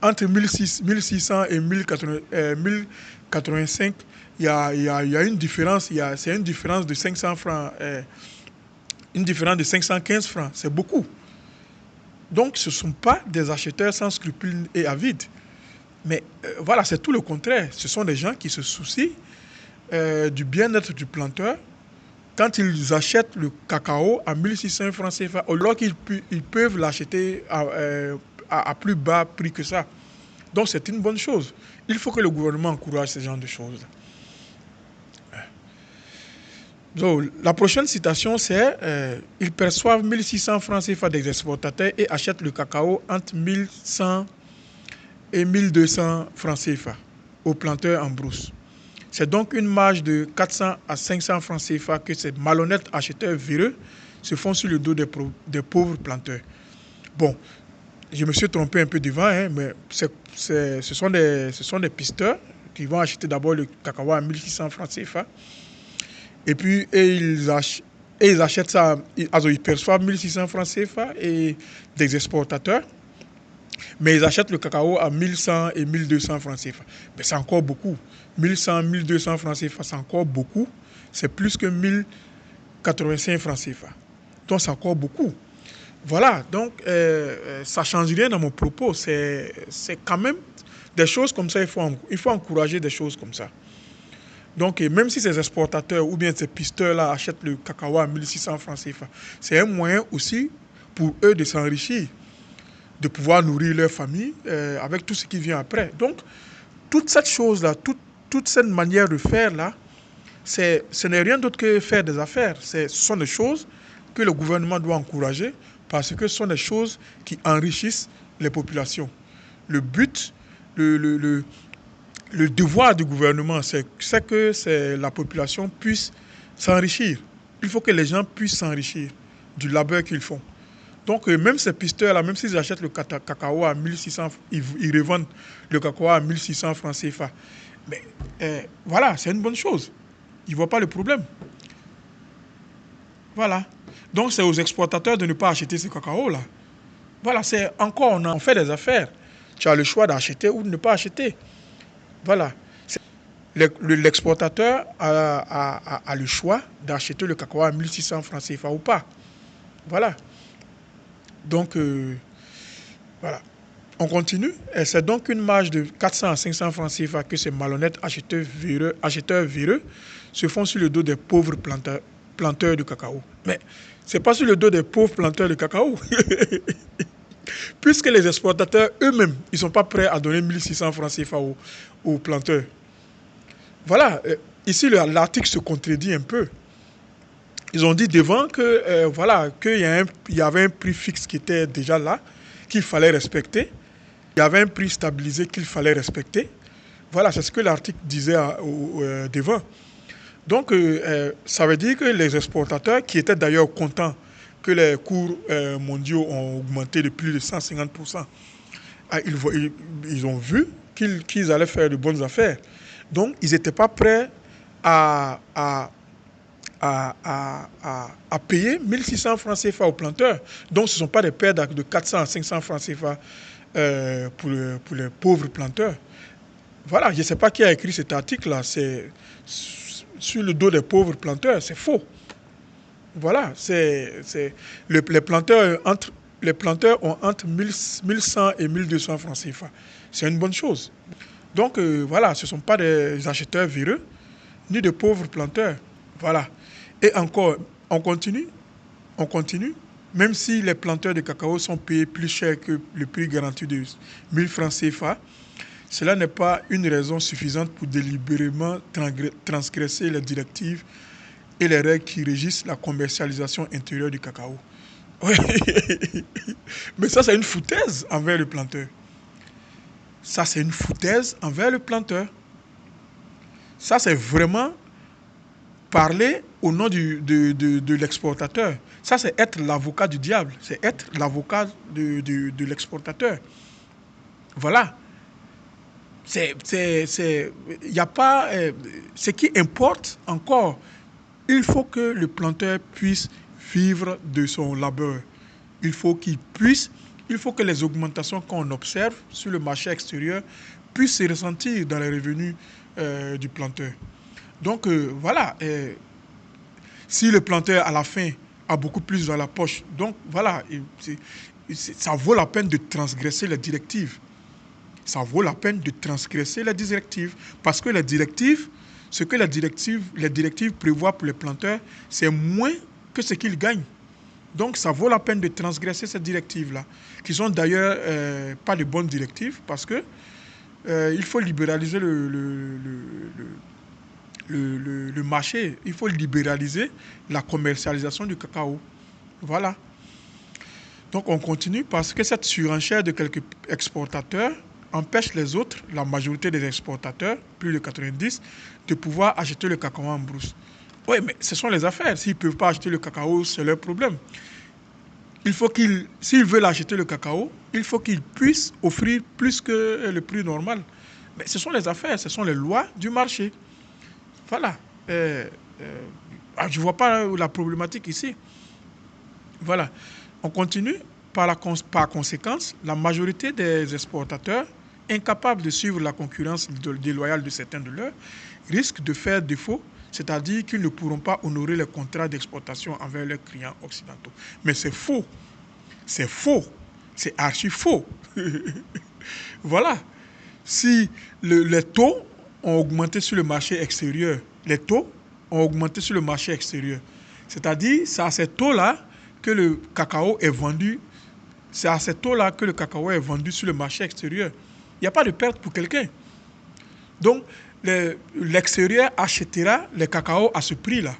entre 1600 et 1085, il y a une différence, c'est une différence de 500 francs, une différence de 515 francs, c'est beaucoup. Donc ce ne sont pas des acheteurs sans scrupules et avides. Mais voilà, c'est tout le contraire. Ce sont des gens qui se soucient du bien-être du planteur quand ils achètent le cacao à 1600 francs CFA, alors qu'ils peuvent l'acheter à plus bas prix que ça. Donc c'est une bonne chose. Il faut que le gouvernement encourage ce genre de choses. Donc, la prochaine citation, c'est ils perçoivent 1600 francs CFA des exportateurs et achètent le cacao entre 1100 et 1200 francs CFA aux planteurs en brousse. C'est donc une marge de 400 à 500 francs CFA que ces malhonnêtes acheteurs véreux se font sur le dos des pauvres planteurs. Bon, je me suis trompé un peu devant, hein, mais ce sont des pisteurs qui vont acheter d'abord le cacao à 1600 francs CFA. Et puis, ils achètent ça, ils perçoivent 1600 francs CFA et des exportateurs. Mais ils achètent le cacao à 1100 et 1200 francs CFA. Mais c'est encore beaucoup. 1100, 1200 francs CFA, c'est encore beaucoup. C'est plus que 1085 francs CFA. Donc, c'est encore beaucoup. Voilà, donc ça ne change rien dans mon propos. C'est quand même des choses comme ça, il faut encourager des choses comme ça. Donc, même si ces exportateurs ou bien ces pisteurs-là achètent le cacao à 1600 francs CFA, c'est un moyen aussi pour eux de s'enrichir, de pouvoir nourrir leur famille avec tout ce qui vient après. Donc, toute cette chose-là, toute cette manière de faire-là, ce n'est rien d'autre que faire des affaires. Ce sont des choses que le gouvernement doit encourager parce que ce sont des choses qui enrichissent les populations. Le but, le devoir du gouvernement, c'est que la population puisse s'enrichir. Il faut que les gens puissent s'enrichir du labeur qu'ils font. Donc, même ces pisteurs-là, même s'ils achètent le cacao à 1600, ils revendent le cacao à 1600 francs CFA. Mais voilà, c'est une bonne chose. Ils ne voient pas le problème. Voilà. Donc, c'est aux exportateurs de ne pas acheter ce cacao-là. Voilà, c'est encore, on fait des affaires. Tu as le choix d'acheter ou de ne pas acheter. Voilà. L'exportateur a le choix d'acheter le cacao à 1600 francs CFA ou pas. Voilà. Donc, voilà. On continue. Et c'est donc une marge de 400 à 500 francs CFA que ces malhonnêtes acheteurs véreux se font sur le dos des pauvres planteurs de cacao. Mais ce n'est pas sur le dos des pauvres planteurs de cacao. Puisque les exportateurs eux-mêmes, ils ne sont pas prêts à donner 1600 francs CFA aux planteurs. Voilà. Ici, l'article se contredit un peu. Ils ont dit devant que voilà, qu'il y avait un prix fixe qui était déjà là, qu'il fallait respecter. Il y avait un prix stabilisé qu'il fallait respecter. Voilà, c'est ce que l'article disait devant. Donc, ça veut dire que les exportateurs, qui étaient d'ailleurs contents que les cours mondiaux ont augmenté de plus de 150%, ils ont vu qu'ils allaient faire de bonnes affaires. Donc, ils n'étaient pas prêts à payer 1600 francs CFA aux planteurs. Donc, ce ne sont pas des pertes de 400 à 500 francs CFA pour les pauvres planteurs. Voilà, je ne sais pas qui a écrit cet article-là. C'est sur le dos des pauvres planteurs. C'est faux. Voilà, les planteurs ont entre 1100 et 1200 francs CFA. C'est une bonne chose. Donc, voilà, ce ne sont pas des acheteurs véreux, ni de pauvres planteurs. Voilà. Et encore, on continue. Même si les planteurs de cacao sont payés plus cher que le prix garanti de 1000 francs CFA, cela n'est pas une raison suffisante pour délibérément transgresser les directives et les règles qui régissent la commercialisation intérieure du cacao. Oui. Mais ça, c'est une foutaise envers le planteur. Ça, c'est une foutaise envers le planteur. Ça, c'est vraiment parler au nom de l'exportateur. Ça, c'est être l'avocat du diable. C'est être l'avocat de l'exportateur. Voilà. Y a pas, ce qui importe encore, il faut que le planteur puisse vivre de son labeur. Il faut qu'il puisse il faut que les augmentations qu'on observe sur le marché extérieur puissent se ressentir dans les revenus du planteur. Donc voilà, si le planteur à la fin a beaucoup plus dans la poche, donc voilà, ça vaut la peine de transgresser les directives. Ça vaut la peine de transgresser les directives. Parce que les directives, ce que les directives prévoient pour les planteurs, c'est moins que ce qu'ils gagnent. Donc ça vaut la peine de transgresser ces directives-là, qui sont d'ailleurs pas de bonnes directives, parce que il faut libéraliser le marché, il faut libéraliser la commercialisation du cacao. Voilà. Donc on continue parce que cette surenchère de quelques exportateurs empêche les autres, la majorité des exportateurs, plus de 90, de pouvoir acheter le cacao en brousse. Oui, mais ce sont les affaires. S'ils ne peuvent pas acheter le cacao, c'est leur problème. S'ils veulent acheter le cacao, il faut qu'ils puissent offrir plus que le prix normal. Mais ce sont les affaires, ce sont les lois du marché. Voilà. Je ne vois pas la problématique ici. Voilà. On continue. Par conséquence, la majorité des exportateurs, incapables de suivre la concurrence déloyale de certains de leurs, risquent de faire défaut, c'est-à-dire qu'ils ne pourront pas honorer les contrats d'exportation envers leurs clients occidentaux. Mais c'est faux. C'est faux. C'est archi faux. Voilà. Si les taux ont augmenté sur le marché extérieur, c'est-à-dire c'est à ces taux-là que le cacao est vendu. C'est à ces taux-là que le cacao est vendu sur le marché extérieur. Il n'y a pas de perte pour quelqu'un. Donc, l'extérieur achètera le cacao à ce prix-là.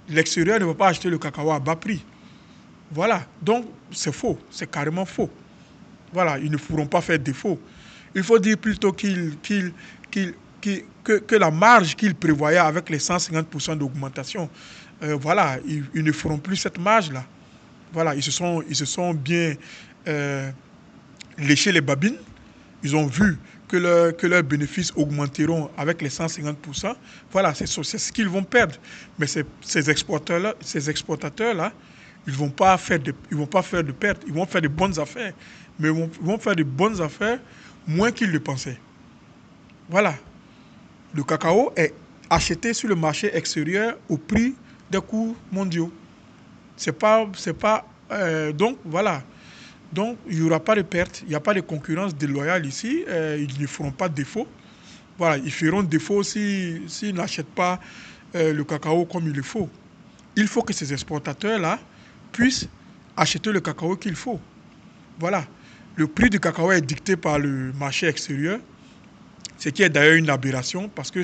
L'extérieur ne va pas acheter le cacao à bas prix. Voilà. Donc, c'est faux. C'est carrément faux. Voilà. Ils ne pourront pas faire défaut. Il faut dire plutôt que la marge qu'ils prévoyaient avec les 150% d'augmentation, voilà, ils ne feront plus cette marge-là. Voilà, ils se sont bien léchés les babines. Ils ont vu que leurs bénéfices augmenteront avec les 150%. Voilà, c'est ce qu'ils vont perdre. Mais ces exportateurs-là, ils ne vont pas faire de pertes. Ils vont faire de bonnes affaires. Mais ils vont faire de bonnes affaires moins qu'ils le pensaient. Voilà. Le cacao est acheté sur le marché extérieur au prix des cours mondiaux. Donc voilà. Donc il n'y aura pas de perte, il n'y a pas de concurrence déloyale ici. Ils ne feront pas de défaut. Voilà, ils feront défaut s'ils n'achètent pas le cacao comme il le faut. Il faut que ces exportateurs-là puissent acheter le cacao qu'il faut. Voilà. Le prix du cacao est dicté par le marché extérieur, ce qui est d'ailleurs une aberration parce que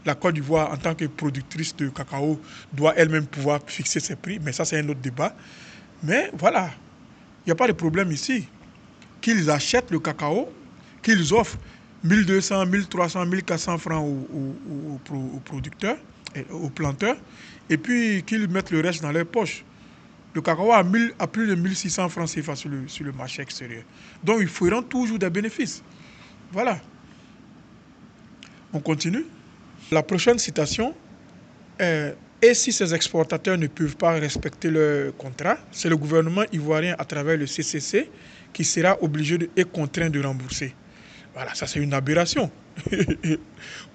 la Côte d'Ivoire, en tant que productrice de cacao, doit elle-même pouvoir fixer ses prix. Mais ça, c'est un autre débat. Mais voilà, il n'y a pas de problème ici. Qu'ils achètent le cacao, qu'ils offrent 1200, 1300, 1400 francs aux producteurs, aux planteurs, et puis qu'ils mettent le reste dans leur poche. Le cacao a plus de 1600 francs CFA sur le marché extérieur. Donc, ils feront toujours des bénéfices. Voilà. On continue. La prochaine citation est « Et si ces exportateurs ne peuvent pas respecter leur contrat, c'est le gouvernement ivoirien à travers le CCC qui sera obligé et contraint de rembourser. » Voilà, ça c'est une aberration.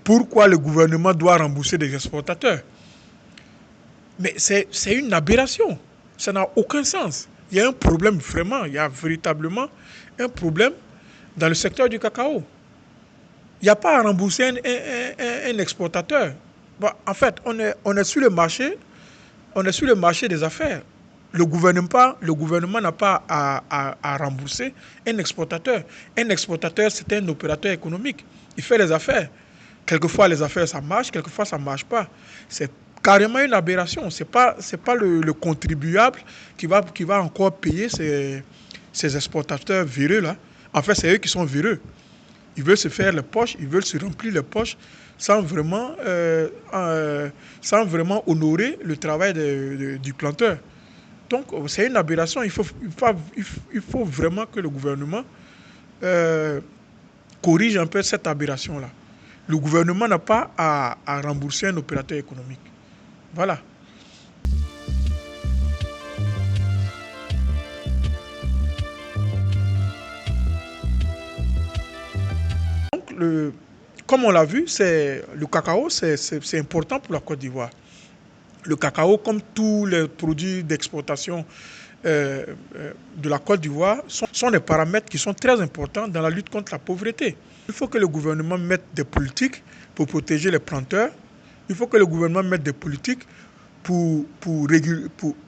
Pourquoi le gouvernement doit rembourser des exportateurs? Mais c'est une aberration. Ça n'a aucun sens. Il y a un problème vraiment, il y a véritablement un problème dans le secteur du cacao. Il n'y a pas à rembourser un exportateur. Bon, en fait, on est sur le marché des affaires. Le gouvernement n'a pas à rembourser un exportateur. Un exportateur, c'est un opérateur économique. Il fait les affaires. Quelquefois, les affaires, ça marche. Quelquefois, ça ne marche pas. C'est carrément une aberration. Ce n'est pas le contribuable qui va encore payer ces exportateurs véreux là. En fait, c'est eux qui sont véreux. Ils veulent se faire les poches, ils veulent se remplir les poches sans vraiment honorer le travail du planteur. Donc, c'est une aberration. Il faut vraiment que le gouvernement corrige un peu cette aberration-là. Le gouvernement n'a pas à rembourser un opérateur économique. Voilà. comme on l'a vu, le cacao, c'est important pour la Côte d'Ivoire. Le cacao, comme tous les produits d'exportation de la Côte d'Ivoire, sont des paramètres qui sont très importants dans la lutte contre la pauvreté. Il faut que le gouvernement mette des politiques pour protéger les planteurs. Il faut que le gouvernement mette des politiques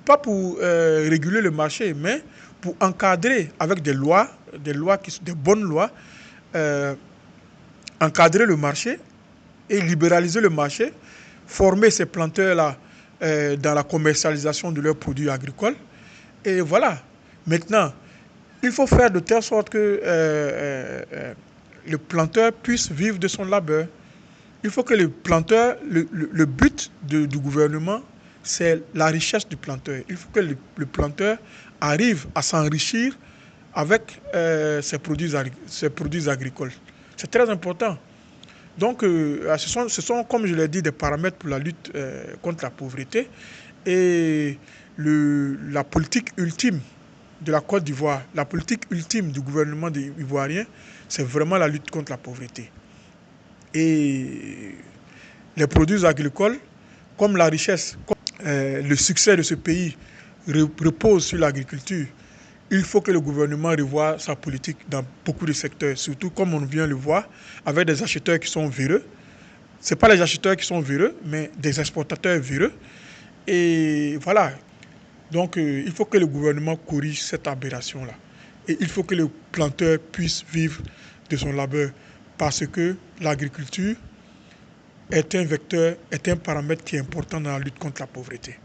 pas pour réguler le marché, mais pour encadrer avec des bonnes lois, encadrer le marché et libéraliser le marché, former ces planteurs-là dans la commercialisation de leurs produits agricoles. Et voilà. Maintenant, il faut faire de telle sorte que le planteur puisse vivre de son labeur. Il faut que le but du gouvernement, c'est la richesse du planteur. Il faut que le planteur arrive à s'enrichir avec ses produits agricoles. C'est très important. Donc, ce sont, comme je l'ai dit, des paramètres pour la lutte contre la pauvreté. Et la politique ultime de la Côte d'Ivoire, la politique ultime du gouvernement ivoirien, c'est vraiment la lutte contre la pauvreté. Et les produits agricoles, comme la richesse, le succès de ce pays repose sur l'agriculture, il faut que le gouvernement revoie sa politique dans beaucoup de secteurs, surtout comme on vient le voir, avec des acheteurs qui sont véreux. Ce n'est pas les acheteurs qui sont véreux, mais des exportateurs véreux. Et voilà. Donc, il faut que le gouvernement corrige cette aberration-là. Et il faut que le planteur puisse vivre de son labeur, parce que l'agriculture est un vecteur, est un paramètre qui est important dans la lutte contre la pauvreté.